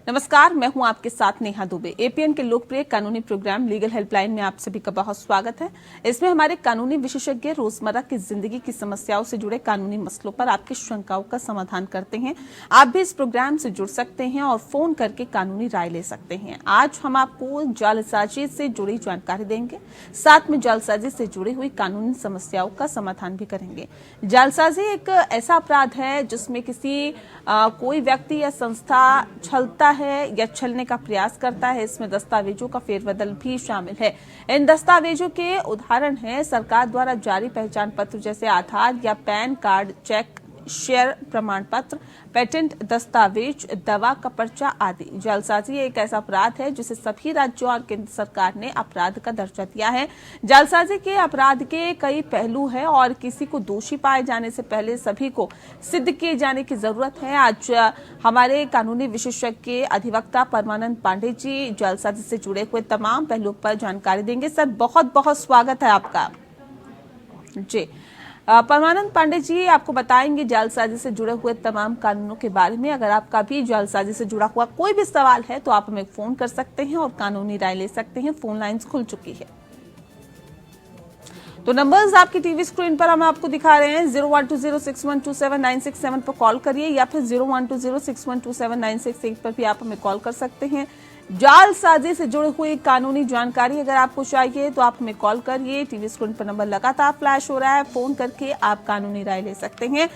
नमस्कार, मैं हूं आपके साथ नेहा दुबे। एपीएन के लोकप्रिय कानूनी प्रोग्राम लीगल हेल्पलाइन में आप सभी का बहुत स्वागत है। इसमें हमारे कानूनी विशेषज्ञ रोजमर्रा की जिंदगी की समस्याओं से जुड़े कानूनी मसलों पर आपकी शंकाओं का समाधान करते हैं। आप भी इस प्रोग्राम से जुड़ सकते हैं और फोन करके कानूनी राय ले सकते हैं। आज हम आपको जालसाजी से जुड़ी जानकारी देंगे, साथ में जालसाजी से जुड़ी हुई कानूनी समस्याओं का समाधान भी करेंगे। जालसाजी एक ऐसा अपराध है जिसमें कोई व्यक्ति या संस्था छलता है या छलने का प्रयास करता है। इसमें दस्तावेजों का फेरबदल भी शामिल है। इन दस्तावेजों के उदाहरण हैं सरकार द्वारा जारी पहचान पत्र जैसे आधार या पैन कार्ड, चेक, शेयर प्रमाण पत्र, पेटेंट दस्तावेज, दवा का पर्चा आदि। जालसाजी एक ऐसा अपराध है जिसे सभी राज्यों और केंद्र सरकार ने अपराध का दर्जा दिया है। जालसाजी के अपराध के कई पहलू हैं और किसी को दोषी पाए जाने से पहले सभी को सिद्ध किए जाने की जरूरत है। आज हमारे कानूनी विशेषज्ञ अधिवक्ता परमानंद पांडे जी जालसाजी से जुड़े हुए तमाम पहलुओं पर जानकारी देंगे। सर, बहुत बहुत स्वागत है आपका। जी, परमानंद पांडे जी आपको बताएंगे जालसाजी से जुड़े हुए तमाम कानूनों के बारे में। अगर आपका भी जालसाजी से जुड़ा हुआ कोई भी सवाल है तो आप हमें फोन कर सकते हैं और कानूनी राय ले सकते हैं। फोन लाइंस खुल चुकी है, तो नंबर्स आपकी टीवी स्क्रीन पर हम आपको दिखा रहे हैं। 0120612796 पर कॉल करिए या फिर 0120612796 पर भी आप हमें कॉल कर सकते हैं। जालसाजी से जुड़ी हुई कानूनी जानकारी अगर आपको चाहिए तो आप हमें कॉल करिए। टीवी स्क्रीन पर नंबर लगातार फ्लैश हो रहा है, फोन करके आप कानूनी राय ले सकते हैं।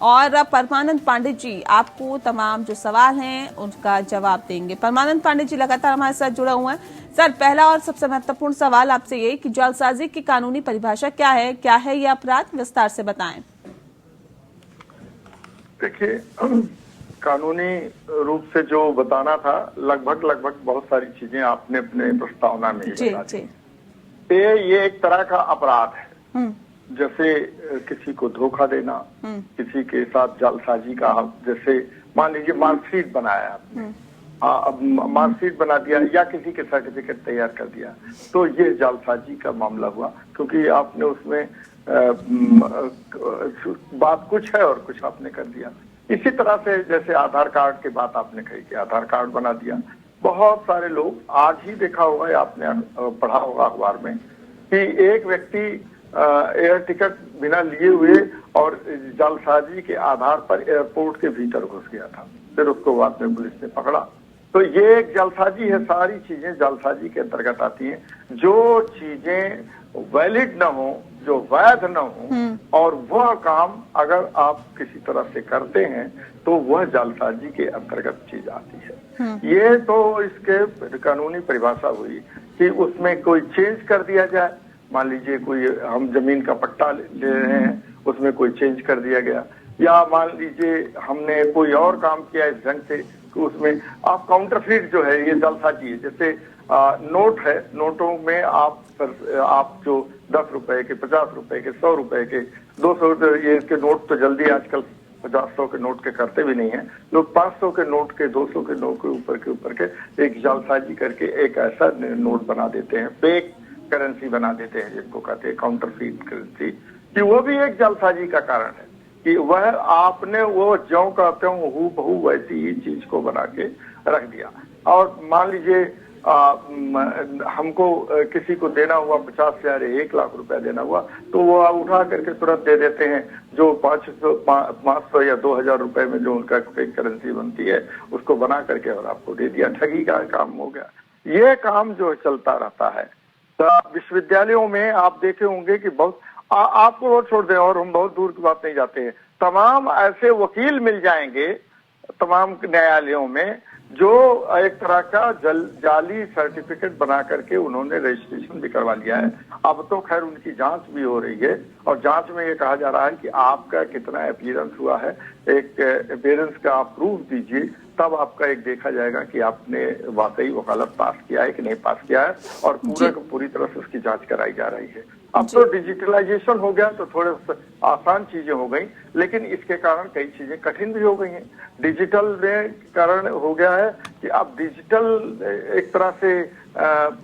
और परमानंद पांडे जी आपको तमाम जो सवाल हैं उनका जवाब देंगे। परमानंद पांडे जी लगातार हमारे साथ जुड़ा हुआ है। सर, पहला और सबसे महत्वपूर्ण सवाल आपसे ये कि जालसाजी की कानूनी परिभाषा क्या है ये अपराध, विस्तार से बताएं। देखिए, कानूनी रूप से जो बताना था लगभग बहुत सारी चीजें आपने अपने प्रस्तावना में बता दी। ये एक तरह का अपराध है, जैसे किसी को धोखा देना, किसी के साथ जालसाजी का। जैसे मान लीजिए मार्कशीट बनाया आपने, अब मार्कशीट बना दिया या किसी के सर्टिफिकेट तैयार कर दिया, तो ये जालसाजी का मामला हुआ, क्योंकि आपने उसमें बात कुछ है और कुछ आपने कर दिया। इसी तरह से जैसे आधार कार्ड की बात आपने कही कि आधार कार्ड बना दिया। बहुत सारे लोग, आज ही देखा होगा या आपने पढ़ा होगा अखबार में कि एक व्यक्ति एयर टिकट बिना लिए हुए और जालसाजी के आधार पर एयरपोर्ट के भीतर घुस गया था, फिर उसको बाद में पुलिस ने पकड़ा। तो ये एक जालसाजी है। सारी चीजें जालसाजी के अंतर्गत आती हैं। जो चीजें वैलिड न हो, जो वैध न हो, और वह काम अगर आप किसी तरह से करते हैं तो वह जालसाजी के अंतर्गत चीज आती है। ये तो इसके कानूनी परिभाषा हुई कि उसमें कोई चेंज कर दिया जाए। मान लीजिए कोई हम जमीन का पट्टा ले रहे हैं, उसमें कोई चेंज कर दिया गया, या मान लीजिए हमने कोई और काम किया इस ढंग से कि उसमें आप काउंटरफीट जो है ये जालसाजी है। जैसे नोट है, नोटों में आप जो 10 रुपए के, 50 रुपए के, 100 रुपए के, 200 ये के नोट तो जल्दी आजकल 50-100 के नोट के करते भी नहीं है लोग। 500 के नोट के, 200 के नोट के ऊपर के एक जालसाजी करके एक ऐसा नोट बना देते हैं, फेक करेंसी बना देते हैं जिनको कहते हैं काउंटरफीट करेंसी, कि वो भी एक जालसाजी का कारण है कि वह आपने वो ज्यों का त्यों हूबहू वैसी ही चीज को बना के रख दिया। और मान लीजिए हमको किसी को देना हुआ 50,000 या 1 लाख रुपया देना हुआ, तो वो उठा करके तुरंत दे देते हैं। जो 500 या 2,000 रुपए में जो उनका फेक करेंसी बनती है उसको बना करके और आपको दे दिया। ठगी का काम हो गया। ये काम जो चलता रहता है। तो विश्वविद्यालयों में आप देखे होंगे कि बहुत आपको और छोड़ दें, और हम बहुत दूर की बात नहीं जाते हैं, तमाम ऐसे वकील मिल जाएंगे तमाम न्यायालयों में जो एक तरह का जाली सर्टिफिकेट बना करके उन्होंने रजिस्ट्रेशन भी करवा लिया है। अब तो खैर उनकी जांच भी हो रही है और जांच में ये कहा जा रहा है कि आपका कितना अपीयरेंस हुआ है, एक अपीयरेंस का आप प्रूफ दीजिए, तब आपका एक देखा जाएगा कि आपने वाकई वकालत पास किया है कि नहीं पास किया है, और पूरी तरह से उसकी जांच कराई जा रही है। अब तो डिजिटलाइजेशन हो गया तो थोड़े आसान चीजें हो गई, लेकिन इसके कारण कई चीजें कठिन भी हो गई हैं। डिजिटल में कारण हो गया है कि अब डिजिटल एक तरह से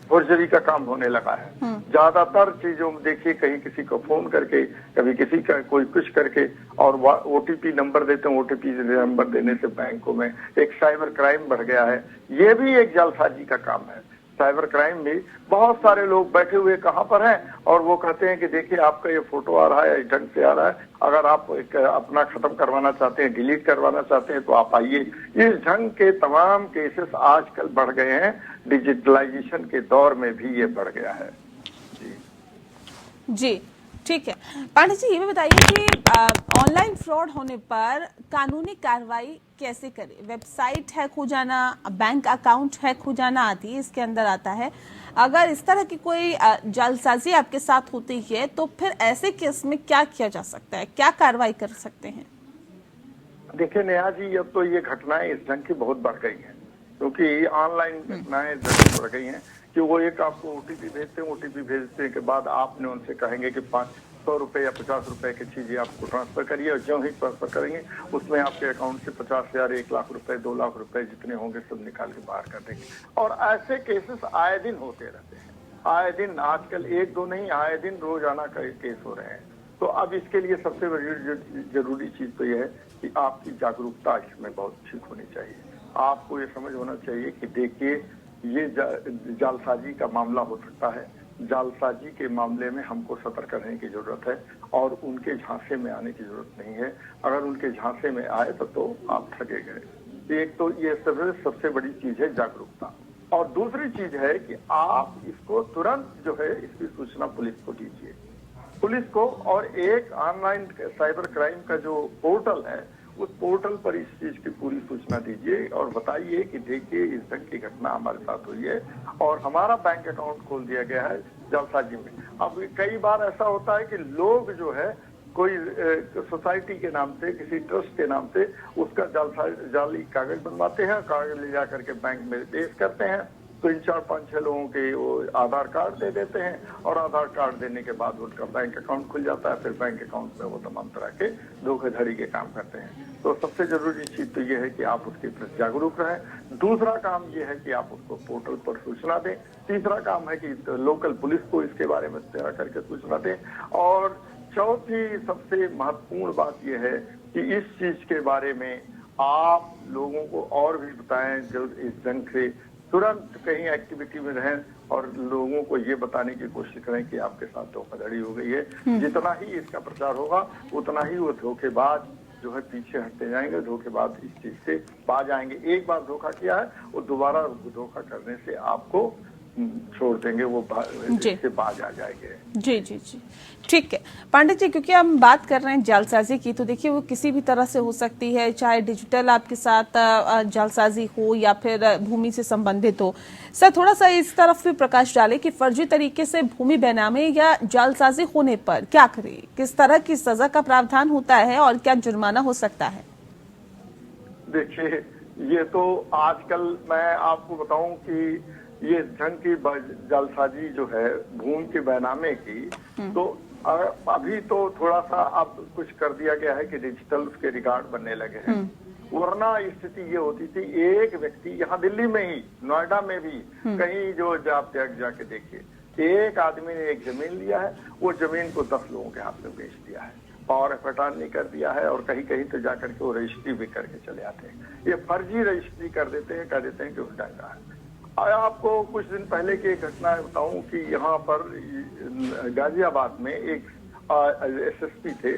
फोर्जरी का काम होने लगा है। ज्यादातर चीजों में देखिए कहीं किसी को फोन करके, कभी किसी का कोई कुछ करके, और ओटीपी नंबर देते हैं, ओटीपी नंबर देने से बैंकों में एक साइबर क्राइम बढ़ गया है। ये भी एक जालसाजी का काम है। साइबर क्राइम में बहुत सारे लोग बैठे हुए कहाँ पर हैं और वो कहते हैं कि देखिए आपका ये फोटो आ रहा है, इस ढंग से आ रहा है, अगर आप अपना खत्म करवाना चाहते हैं, डिलीट करवाना चाहते हैं तो आप आइए। इस ढंग के तमाम केसेस आजकल बढ़ गए हैं। डिजिटलाइजेशन के दौर में भी ये बढ़ गया है। जी ठीक है। पांडे जी, ये भी बताइए कि ऑनलाइन फ्रॉड होने पर कानूनी कार्रवाई कैसे करें? वेबसाइट हैक हो जाना, बैंक अकाउंट हैक हो जाना आदि इसके अंदर आता है। अगर इस तरह की कोई जालसाजी आपके साथ होती है तो फिर ऐसे केस में क्या किया जा सकता है, क्या कार्रवाई कर सकते हैं? देखिए नेहा जी, अब तो ये घटनाएं इस ढंग की बहुत बढ़ गई हैं, क्योंकि ऑनलाइन घटनाएं बढ़ गई हैं कि वो एक आपको ओटीपी भेजते हैं, ओटीपी भेजने के बाद आपने उनसे कहेंगे कि 500 रुपए या 50 रुपए की चीजें आपको ट्रांसफर करिए, और जो ही ट्रांसफर करेंगे उसमें आपके अकाउंट से 50,000, 1 लाख रुपए, 2 लाख रुपए जितने होंगे सब निकाल के बाहर कर देंगे। और ऐसे केसेस आए दिन होते रहते हैं, आए दिन, आजकल एक दो नहीं, आए दिन रोजाना केस हो रहे हैं। तो अब इसके लिए सबसे बड़ी जरूरी चीज तो यह है कि आपकी जागरूकता इसमें बहुत ठीक होनी चाहिए। आपको ये समझ होना चाहिए कि देखिए ये जालसाजी का मामला हो सकता है। जालसाजी के मामले में हमको सतर्क रहने की जरूरत है और उनके झांसे में आने की जरूरत नहीं है। अगर उनके झांसे में आए तो आप ठगे गए। एक तो ये सबसे बड़ी चीज है जागरूकता, और दूसरी चीज है कि आप इसको तुरंत जो है इसकी सूचना पुलिस को दीजिए, पुलिस को। और एक ऑनलाइन साइबर क्राइम का जो पोर्टल है उस पोर्टल पर इस चीज की पूरी सूचना दीजिए और बताइए कि देखिए इस ढंग की घटना हमारे साथ हुई है और हमारा बैंक अकाउंट खोल दिया गया है जालसाजी में। अब कई बार ऐसा होता है कि लोग जो है कोई सोसाइटी के नाम से, किसी ट्रस्ट के नाम से उसका जाली कागज बनवाते हैं, कागज ले जाकर के बैंक में पेश करते हैं, तो इन 4-5-6 लोगों के वो आधार कार्ड दे देते हैं और आधार कार्ड देने के बाद उनका बैंक अकाउंट खुल जाता है। फिर बैंक अकाउंट में वो तमाम तरह के धोखाधड़ी के काम करते हैं। तो सबसे जरूरी चीज तो ये है कि आप उसके प्रति जागरूक रहें। दूसरा काम ये है कि आप उसको पोर्टल पर सूचना दें। तीसरा काम है कि लोकल पुलिस को इसके बारे में तैयार करके सूचना दें। और चौथी सबसे महत्वपूर्ण बात यह है कि इस चीज के बारे में आप लोगों को और भी बताएं, जो इस ढंग से तुरंत कहीं एक्टिविटी में रहें और लोगों को ये बताने की कोशिश करें कि आपके साथ धोखाधड़ी हो गई है। जितना ही इसका प्रचार होगा उतना ही वो धोखेबाज जो है पीछे हटते जाएंगे, धोखेबाज इस चीज से बाज आएंगे। एक बार धोखा किया है वो दोबारा धोखा करने से आपको छोड़ देंगे, वो इससे बाज आ जाएंगे। जी जी जी ठीक है पांडे जी, क्योंकि हम बात कर रहे हैं जालसाजी की, तो देखिए वो किसी भी तरह से हो सकती है, चाहे डिजिटल आपके साथ जालसाजी हो या फिर भूमि से संबंधित हो। सर थोड़ा सा इस तरफ भी प्रकाश डालें कि फर्जी तरीके से भूमि बेनामी या जालसाजी होने पर क्या करें, किस तरह की सजा का प्रावधान होता है और क्या जुर्माना हो सकता है? देखिए ये तो आजकल मैं आपको बताऊं कि ये ढंग की जालसाजी जो है भूमि के बैनामे की, तो अभी तो थोड़ा सा अब कुछ कर दिया गया है कि डिजिटल उसके रिकॉर्ड बनने लगे हैं। वरना स्थिति ये होती थी, एक व्यक्ति यहाँ दिल्ली में ही, नोएडा में भी कहीं जो आप जाके देखिए, एक आदमी ने एक जमीन लिया है, वो जमीन को 10 लोगों के हाथ में बेच दिया है, पावर ऑफ अटॉर्नी कर दिया है, और कहीं कहीं तो जाकर के वो रजिस्ट्री भी करके चले आते हैं। ये फर्जी रजिस्ट्री कर देते हैं, कह देते हैं कि उस ढंग का है। आपको कुछ दिन पहले की एक घटना बताऊं कि यहाँ पर गाजियाबाद में एक एसएसपी थे,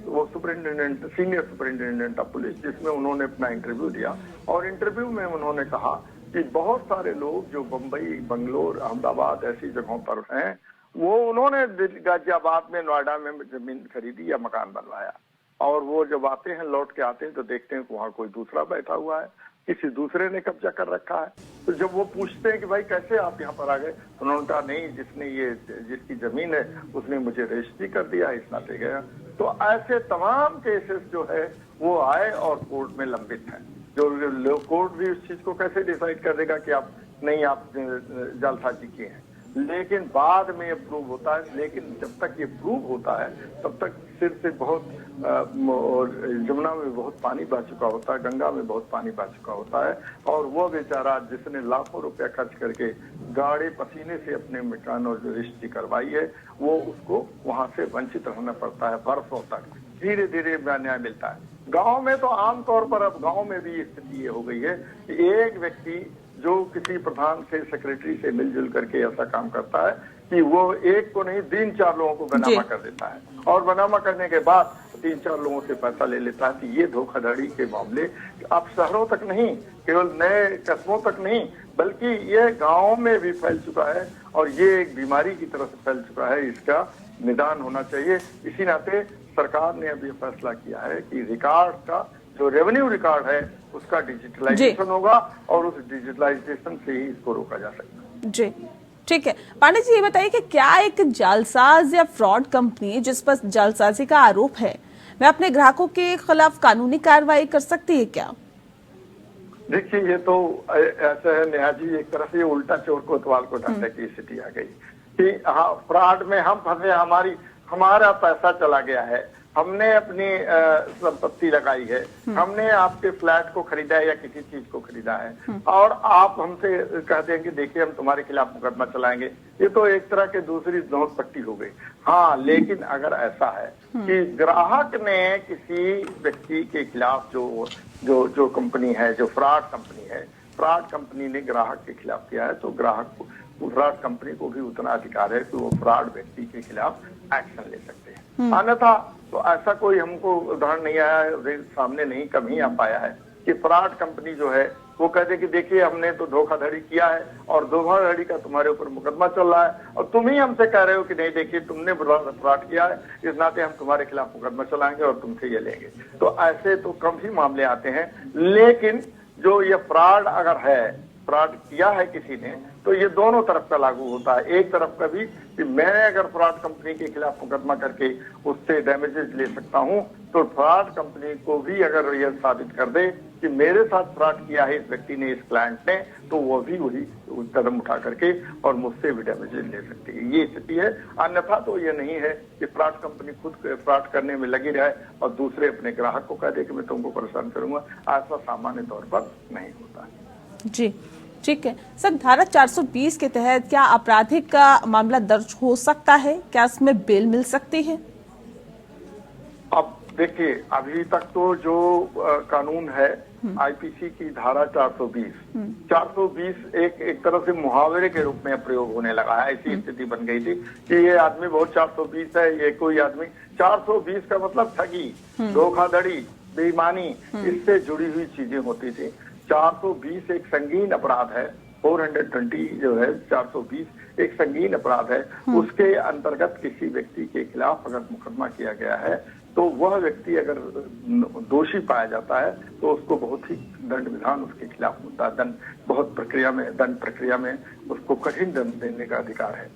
वो superintendent, senior superintendent of police, जिसमें उन्होंने अपना इंटरव्यू दिया और इंटरव्यू में उन्होंने कहा कि बहुत सारे लोग जो बम्बई, बंगलोर, अहमदाबाद ऐसी जगहों पर हैं, वो उन्होंने गाजियाबाद में, नोएडा में जमीन खरीदी या मकान बनवाया, और वो जब आते हैं, लौट के आते हैं तो देखते हैं कि वहाँ कोई दूसरा बैठा हुआ है, किसी दूसरे ने कब्जा कर रखा है। तो जब वो पूछते हैं कि भाई कैसे आप यहाँ पर आ गए, तो उन्होंने कहा नहीं, जिसकी जमीन है उसने मुझे रजिस्ट्री कर दिया, इस नाते गया। तो ऐसे तमाम केसेस जो है वो आए और कोर्ट में लंबित हैं। जो कोर्ट भी उस चीज को कैसे डिसाइड कर देगा कि आप नहीं, आप जालसाजी किए हैं। लेकिन बाद में ये प्रूव होता है। लेकिन जब तक ये प्रूव होता है तब तक सिर से बहुत जमुना में बहुत पानी बह चुका होता है, गंगा में बहुत पानी बह चुका होता है, और वो बेचारा जिसने लाखों रुपया खर्च करके गाढ़े पसीने से अपने मकान और जो रजिस्ट्री करवाई है, वो उसको वहां से वंचित होना पड़ता है बरसों तक। धीरे धीरे न्याय मिलता है। गांव में तो आमतौर पर अब गांव में भी स्थिति ये हो गई है कि एक व्यक्ति जो किसी प्रधान से सेक्रेटरी से मिलजुल करके ऐसा काम करता है कि वो एक को नहीं 3-4 लोगों को बनामा कर देता है, और बनामा करने के बाद 3-4 लोगों से पैसा ले लेता है। कि ये धोखाधड़ी के मामले अब शहरों तक नहीं, केवल नए कस्बों तक नहीं, बल्कि ये गाँव में भी फैल चुका है, और ये एक बीमारी की तरह से फैल चुका है। इसका निदान होना चाहिए। इसी नाते सरकार ने अभी फैसला किया है कि रिकॉर्ड का जो रेवेन्यू रिकॉर्ड है उसका डिजिटलाइजेशन होगा, और उस डिजिटलाइजेशन से ही इसको रोका जा सकता है। जी ठीक है। पांडे जी, ये बताइए कि क्या एक जालसाज या फ्रॉड कंपनी जिस पर जालसाजी का आरोप है वह अपने ग्राहकों के खिलाफ कानूनी कार्रवाई कर सकती है क्या? देखिए, ये तो ऐसा है नेहा जी, एक तरह से उल्टा चोर कोतवाल को डांटने की स्थिति आ गई कि हाँ, फ्रॉड में हम फंसे, हमारा पैसा चला गया है, हमने अपनी संपत्ति लगाई है, हमने आपके फ्लैट को खरीदा है या किसी चीज को खरीदा है, और आप हमसे कह देंगे देखिए हम तुम्हारे खिलाफ मुकदमा चलाएंगे। ये तो एक तरह की दूसरी नोट पट्टी हो गई। हाँ, लेकिन अगर ऐसा है कि ग्राहक ने किसी व्यक्ति के खिलाफ जो कंपनी है, जो फ्रॉड कंपनी है, फ्रॉड कंपनी ने ग्राहक के खिलाफ किया है, तो ग्राहक को, फ्रॉड कंपनी को भी उतना अधिकार है कि वो फ्रॉड व्यक्ति के खिलाफ एक्शन ले सकते हैं। अन्यथा तो ऐसा कोई हमको उदाहरण नहीं आया है, सामने नहीं कभी आ पाया है कि फ्रॉड कंपनी जो है वो कहते कि देखिए हमने तो धोखाधड़ी किया है और धोखाधड़ी का तुम्हारे ऊपर मुकदमा चल रहा है, और तुम ही हमसे कह रहे हो कि नहीं देखिए तुमने फ्रॉड किया है, इस नाते हम तुम्हारे खिलाफ मुकदमा चलाएंगे और तुमसे ये लेंगे। तो ऐसे तो कम ही मामले आते हैं। लेकिन जो ये फ्रॉड अगर है, फ्रॉड किया है किसी ने, तो ये दोनों तरफ का लागू होता है। एक तरफ का भी कि मैंने अगर फ्रॉड कंपनी के खिलाफ मुकदमा करके उससे डैमेजेस ले सकता हूं, तो फ्रॉड कंपनी को भी अगर यह साबित कर दे कि मेरे साथ फ्रॉड किया है इस व्यक्ति ने, इस क्लाइंट ने, तो वो भी वही कदम उठा करके और मुझसे भी डैमेजेस ले सकती है। ये स्थिति है। अन्यथा तो ये नहीं है कि फ्रॉड कंपनी खुद फ्रॉड करने में लगी रहे और दूसरे अपने ग्राहक को कह दे कि मैं तुमको परेशान करूंगा। ऐसा सामान्य तौर पर नहीं होता है। जी ठीक है सर, धारा 420 के तहत क्या आपराधिक का मामला दर्ज हो सकता है? क्या इसमें बेल मिल सकती है? अब देखिए, अभी तक तो जो कानून है आईपीसी की धारा 420 एक तरह से मुहावरे के रूप में प्रयोग होने लगा है। ऐसी स्थिति बन गई थी कि ये आदमी बहुत 420 है, ये कोई आदमी 420 का मतलब ठगी, धोखाधड़ी, बेईमानी, इससे जुड़ी हुई चीजें होती थी। 420 एक संगीन अपराध है। 420 जो है 420 एक संगीन अपराध है। उसके अंतर्गत किसी व्यक्ति के खिलाफ अगर मुकदमा किया गया है तो वह व्यक्ति अगर दोषी पाया जाता है तो उसको बहुत ही दंड विधान उसके खिलाफ होता है। दंड प्रक्रिया में उसको कठिन दंड देने का अधिकार है।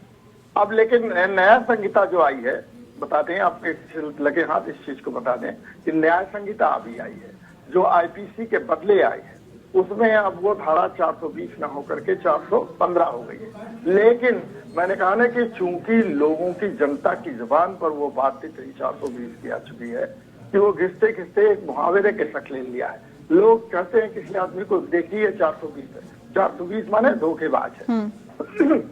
अब लेकिन न्याय संहिता जो आई है, बता दें आपके लगे हाथ इस चीज को बता दें कि न्याय संहिता अभी आई है जो आईपीसी के बदले आई है। उसमें अब वो धारा 420 ना होकर के 415 हो गई है। लेकिन मैंने कहा ना कि चूंकि लोगों की, जनता की जुबान पर वो बात इतनी 420 की आ चुकी है कि वो घिसते घिसते एक मुहावरे के शक ले लिया है। लोग कहते हैं किसी आदमी को देखिए 420 है, 420 माने धोखेबाज है।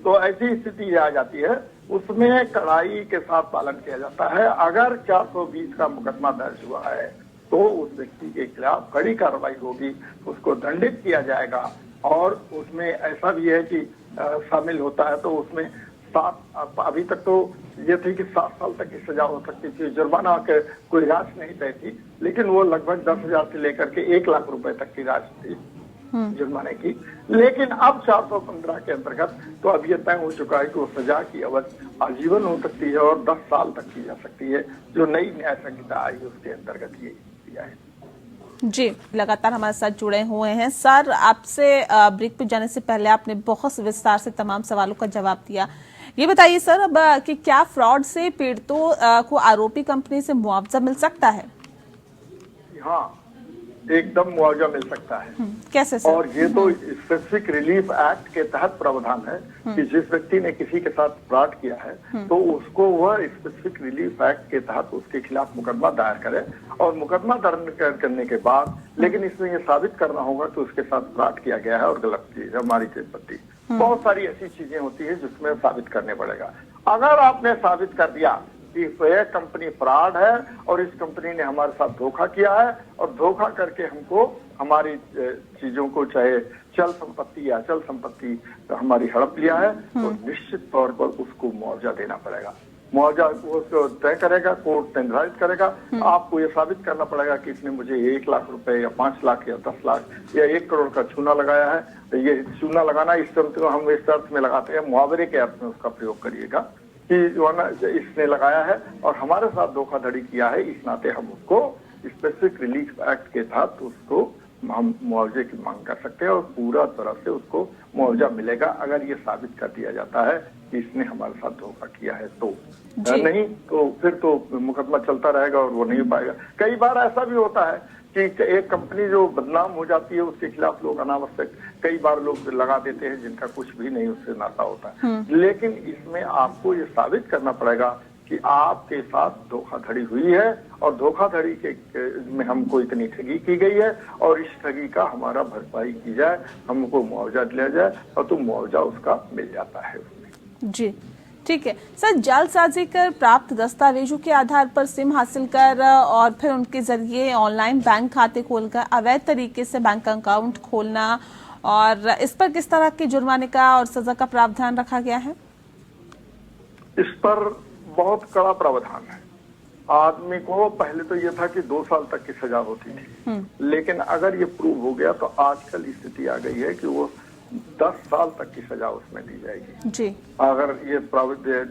तो ऐसी स्थिति आ जाती है, उसमें कड़ाई के साथ पालन किया जाता है। अगर 420 का मुकदमा दर्ज हुआ है तो उस व्यक्ति के खिलाफ कड़ी कार्रवाई होगी, उसको दंडित किया जाएगा। और उसमें ऐसा भी है कि शामिल होता है तो उसमें 7, अभी तक तो ये थी कि 7 साल तक की सजा हो सकती थी। जुर्माना के कोई राशि नहीं तय थी, लेकिन वो लगभग 10,000 से लेकर के 1 लाख रुपए तक की राशि थी जुर्माने की। लेकिन अब 415 के अंतर्गत तो अब ये तय हो चुका है कि वो सजा की अवधि आजीवन हो सकती है और 10 साल तक की जा सकती है। जो नई न्याय संहिता आई उसके अंतर्गत ये किया है। जी, लगातार हमारे साथ जुड़े हुए हैं सर। आपसे ब्रेक पे जाने से पहले आपने बहुत विस्तार से तमाम सवालों का जवाब दिया। ये बताइए सर अब कि क्या फ्रॉड से पीड़ितों को आरोपी कंपनी से मुआवजा मिल सकता है? हाँ, एकदम मुआवजा मिल सकता है। कैसे सर? और ये तो स्पेसिफिक रिलीफ एक्ट के तहत प्रावधान है कि जिस व्यक्ति ने किसी के साथ फ्रॉड किया है तो उसको वह स्पेसिफिक रिलीफ एक्ट के तहत उसके खिलाफ मुकदमा दायर करे, और मुकदमा दर्ज करने के बाद लेकिन इसमें यह साबित करना होगा कि उसके साथ फ्रॉड किया गया है और गलत चीज हमारी संपत्ति। बहुत सारी ऐसी चीजें होती है जिसमें साबित करने पड़ेगा। अगर आपने साबित कर दिया कि यह कंपनी फ्रॉड है और इस कंपनी ने हमारे साथ धोखा किया है और धोखा करके हमको हमारी चीजों को, चाहे चल संपत्ति या अचल संपत्ति हमारी हड़प लिया है, तो निश्चित तौर पर उसको मुआवजा देना पड़ेगा। मुआवजा उसको तय करेगा, कोर्ट निर्धारित करेगा। आपको ये साबित करना पड़ेगा कि इसने मुझे 1 लाख रुपए या 5 लाख या 10 लाख या 1 करोड़ का चूना लगाया है। ये चूना लगाना इस शब्द को हम इस अर्थ में लगाते हैं, मुहावरे के अर्थ में उसका प्रयोग करिएगा कि जो है ना इसने लगाया है और हमारे साथ धोखाधड़ी किया है, इस नाते हम उसको स्पेसिफिक रिलीफ एक्ट के तहत उसको हम मुआवजे की मांग कर सकते हैं और पूरा तरह से उसको मुआवजा मिलेगा अगर ये साबित कर दिया जाता है कि इसने हमारे साथ धोखा किया है। तो नहीं तो फिर तो मुकदमा चलता रहेगा और वो नहीं पाएगा। कई बार ऐसा भी होता है कि एक कंपनी जो बदनाम हो जाती है उसके खिलाफ लोग अनावश्यक कई बार लोग लगा देते हैं जिनका कुछ भी नहीं उससे नाता होता है। लेकिन इसमें आपको ये साबित करना पड़ेगा कि आपके साथ धोखाधड़ी हुई है और धोखाधड़ी के में हमको इतनी ठगी की गई है और इस ठगी का हमारा भरपाई की जाए, हमको मुआवजा दिया जाए, और तो मुआवजा उसका मिल जाता है उसमें। जी ठीक है सर। जालसाजी कर प्राप्त दस्तावेजों के आधार पर सिम हासिल कर और फिर उनके जरिए ऑनलाइन बैंक खाते खोलकर अवैध तरीके से बैंक अकाउंट खोलना, और इस पर किस तरह के जुर्माने का और सजा का प्रावधान रखा गया है? इस पर बहुत कड़ा प्रावधान है। आदमी को पहले तो ये था कि 2 साल तक की सजा होती थी, लेकिन अगर ये प्रूव हो गया तो आजकल स्थिति आ गई है कि वो 10 साल तक की सजा उसमें दी जाएगी जी। अगर ये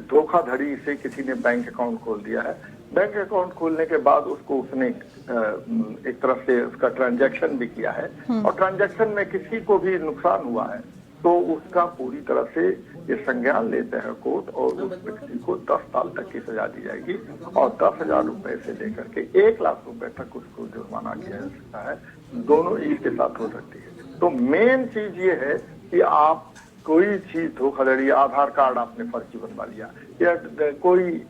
धोखाधड़ी से किसी ने बैंक अकाउंट खोल दिया है। बैंक अकाउंट खोलने के बाद उसको उसने एक तरह से उसका ट्रांजैक्शन भी किया है और ट्रांजैक्शन में किसी को भी नुकसान हुआ है तो उसका पूरी तरह से ये संज्ञान लेते हैं कोर्ट और उस व्यक्ति को 10 साल तक की सजा दी जाएगी और 10,000 रुपए से लेकर के 1 लाख रुपए तक उसको जुर्माना किया जा सकता है। दोनों इसके साथ हो सकती है। तो मेन चीज ये है कि आप कोई चीज धोखाधड़ी, आधार कार्ड आपने फर्जी बनवा लिया या कोई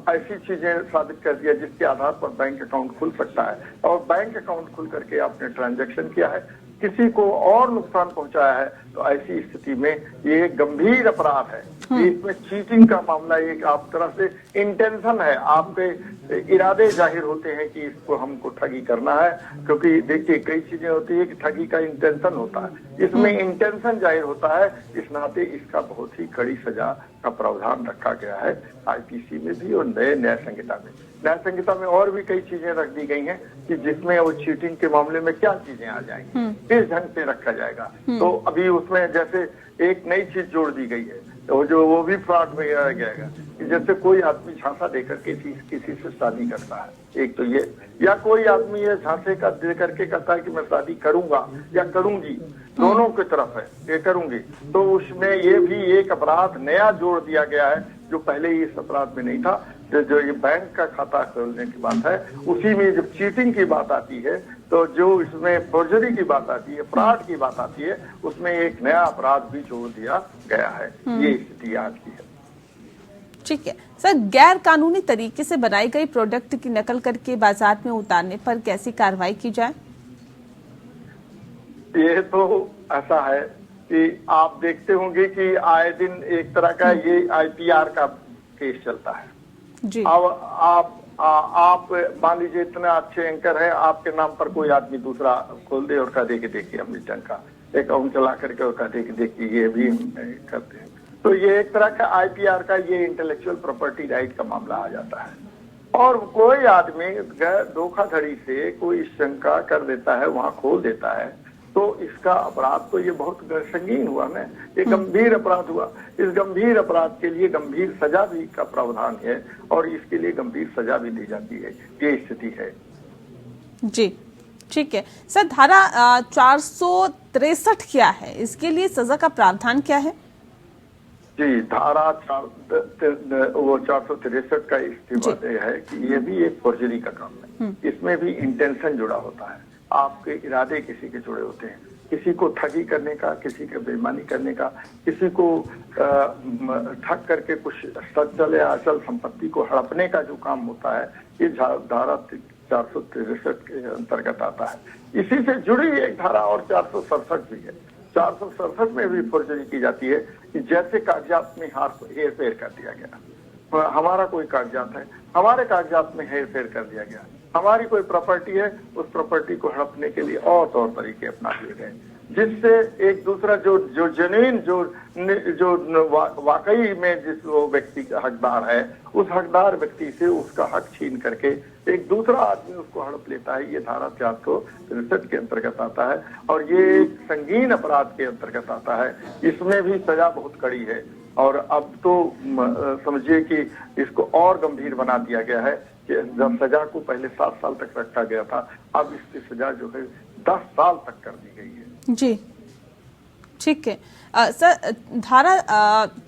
ऐसी चीजें साबित कर दिया जिसके आधार पर बैंक अकाउंट खुल सकता है और बैंक अकाउंट खुल करके आपने ट्रांजैक्शन किया है, किसी को और नुकसान पहुंचाया है, तो ऐसी स्थिति में ये गंभीर अपराध है। इसमें चीटिंग का मामला एक आप तरह से इंटेंशन है, आपके इरादे जाहिर होते हैं कि इसको हमको ठगी करना है। क्योंकि देखिए कई चीजें होती है कि ठगी का इंटेंशन होता है, इसमें इंटेंशन जाहिर होता है। इस नाते इसका बहुत ही कड़ी सजा का प्रावधान रखा गया है आईपीसी में भी और नए न्याय संहिता में। न्याय संहिता में और भी कई चीजें रख दी गई हैं कि जिसमें वो चीटिंग के मामले में क्या चीजें आ जाएंगी, किस ढंग से रखा जाएगा। तो अभी उसमें जैसे एक नई चीज जोड़ दी गई है तो जो वो भी फ्रॉड में जाएगा कि जैसे कोई आदमी झांसा देकर के किसी से शादी करता है, एक तो ये, या कोई आदमी ये झांसे का दे करके कहता है कि मैं शादी करूंगा या करूंगी, दोनों की तरफ है ये करूंगी, तो उसमें ये भी एक अपराध नया जोड़ दिया गया है जो पहले इस अपराध में नहीं था। जो ये बैंक का खाता खोलने की बात है उसी में जब चीटिंग की बात आती है तो जो इसमें फोर्जरी की बात आती है, फ्रॉड की बात आती है, उसमें एक नया अपराध भी जोड़ दिया गया है। ये स्थिति आज की है। ठीक है सर। गैर कानूनी तरीके से बनाई गई प्रोडक्ट की नकल करके बाजार में उतारने पर कैसी कार्रवाई की जाए? ये तो ऐसा है कि आप देखते होंगे कि आए दिन एक तरह का ये आईपीआर का केस चलता है जी। अब आप मान लीजिए इतने अच्छे एंकर हैं, आपके नाम पर कोई आदमी दूसरा खोल दे और कह दे कि देखिए हम इस ढंग का अकाउंट चला करके और कह दे कि देखिए ये भी करते हैं, तो ये एक तरह का आईपीआर का ये इंटेलेक्चुअल प्रॉपर्टी राइट का मामला आ जाता है। और कोई आदमी धोखाधड़ी से कोई शंका कर देता है, वहां खोल देता है, तो इसका अपराध तो ये बहुत संगीन हुआ ना, ये गंभीर अपराध हुआ। इस गंभीर अपराध के लिए गंभीर सजा भी का प्रावधान है और इसके लिए गंभीर सजा भी दी जाती है। ये स्थिति है जी। ठीक है सर। धारा 463 क्या है, इसके लिए सजा का प्रावधान क्या है? जी, धारा 463 का इस्तेमाल है कि ये भी एक फोर्जरी का काम है। इसमें भी इंटेंशन जुड़ा होता है आपके इरादे किसी के जुड़े होते हैं, किसी को ठगी करने का, किसी के बेईमानी करने का, किसी को ठग करके कुछ सचल या अचल संपत्ति को हड़पने का जो काम होता है, ये धारा 463 के अंतर्गत आता है। इसी से जुड़ी एक धारा और 467 भी है। 467 में भी फर्जरी की जाती है कि जैसे कागजात में हेर फेर कर दिया गया, हमारा कोई कागजात है, हमारे कागजात में हेर फेर कर दिया गया, हमारी कोई प्रॉपर्टी है, उस प्रॉपर्टी को हड़पने के लिए और तौर तरीके अपना लिए गए, जिससे एक दूसरा जो जेन्युइन जो वाकई में जिस वो व्यक्ति का हकदार है, उस हकदार व्यक्ति से उसका हक छीन करके एक दूसरा आदमी उसको हड़प लेता है। ये धारा 463 के अंतर्गत आता है और ये एक संगीन अपराध के अंतर्गत आता है। इसमें भी सजा बहुत कड़ी है और अब तो समझिए कि इसको और गंभीर बना दिया गया है कि जब सजा को पहले 7 साल तक रखा गया था, अब इसकी सजा जो है 10 साल तक कर दी गई है। जी, ठीक है। सर, धारा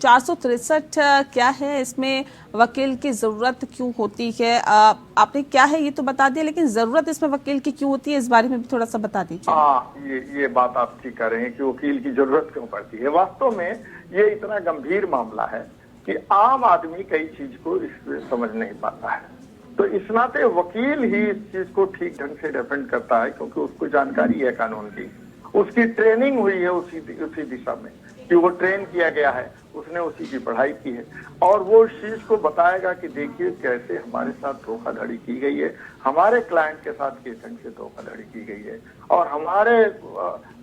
463 क्या है, इसमें वकील की जरूरत क्यों होती है? आपने क्या है ये तो बता दिया, लेकिन जरूरत इसमें वकील की क्यों होती है, इस बारे में भी थोड़ा सा बता दीजिए। हाँ, ये बात आप ठीक कह रहे हैं कि वकील की जरूरत क्यों पड़ती है। वास्तव में ये इतना गंभीर मामला है कि आम आदमी कई चीज को इसमें समझ नहीं पाता है, तो इस नाते वकील ही इस चीज को ठीक ढंग से डिफेंड करता है, क्योंकि उसको जानकारी है कानून की, उसकी ट्रेनिंग हुई है उसी दिशा में कि वो ट्रेन किया गया है, उसने उसी की पढ़ाई की है और वो इस चीज को बताएगा कि देखिए कैसे हमारे साथ धोखाधड़ी की गई है, हमारे क्लाइंट के साथ किस ढंग से धोखाधड़ी की गई है और हमारे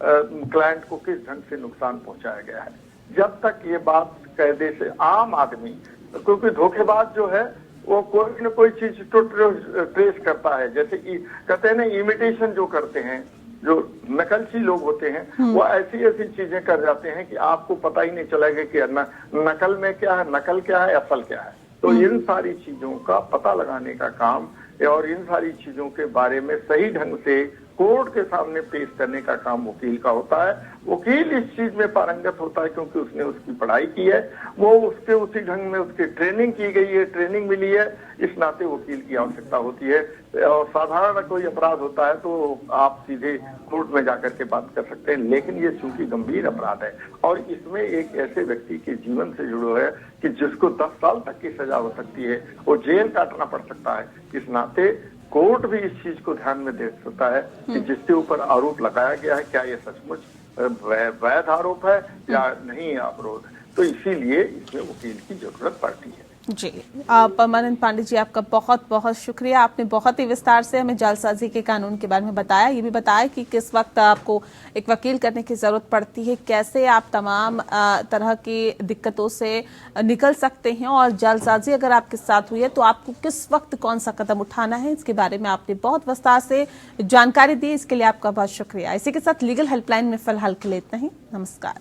क्लाइंट को किस ढंग से नुकसान पहुंचाया गया है। जब तक ये बात कायदे से आम आदमी, क्योंकि धोखेबाज जो है वो कोई न कोई चीज तो ट्रेस करता है, जैसे कहते हैं ना इमिटेशन जो करते हैं, जो नकलची लोग होते हैं, वो ऐसी ऐसी चीजें कर जाते हैं कि आपको पता ही नहीं चलेगा कि नकल में क्या है, नकल क्या है, असल क्या है। तो इन सारी चीजों का पता लगाने का काम और इन सारी चीजों के बारे में सही ढंग से कोर्ट के सामने पेश करने का काम वकील का होता है। वकील इस चीज में पारंगत होता है क्योंकि उसने उसकी पढ़ाई की है, वो उसके उसी ढंग में उसकी ट्रेनिंग की गई है, ट्रेनिंग मिली है, इस नाते वकील की आवश्यकता होती है। और साधारण कोई अपराध होता है तो आप सीधे कोर्ट में जाकर के बात कर सकते हैं, लेकिन ये चूंकि गंभीर अपराध है और इसमें एक ऐसे व्यक्ति के जीवन से जुड़ो है कि जिसको 10 साल तक की सजा हो सकती है, वो जेल काटना पड़ सकता है। इस नाते कोर्ट भी इस चीज को ध्यान में दे सकता है कि जिसके ऊपर आरोप लगाया गया है क्या ये सचमुच वैध आरोप है या नहीं अवरोध, तो इसीलिए इसमें वकील की जरूरत पड़ती है। जी, परमानंद पांडे जी, आपका बहुत बहुत शुक्रिया। आपने बहुत ही विस्तार से हमें जालसाजी के कानून के बारे में बताया, ये भी बताया कि किस वक्त आपको एक वकील करने की जरूरत पड़ती है, कैसे आप तमाम तरह की दिक्कतों से निकल सकते हैं और जालसाजी अगर आपके साथ हुई है तो आपको किस वक्त कौन सा कदम उठाना है, इसके बारे में आपने बहुत विस्तार से जानकारी दी। इसके लिए आपका बहुत शुक्रिया। इसी के साथ लीगल हेल्पलाइन में फिलहाल के लिए इतना ही। नमस्कार।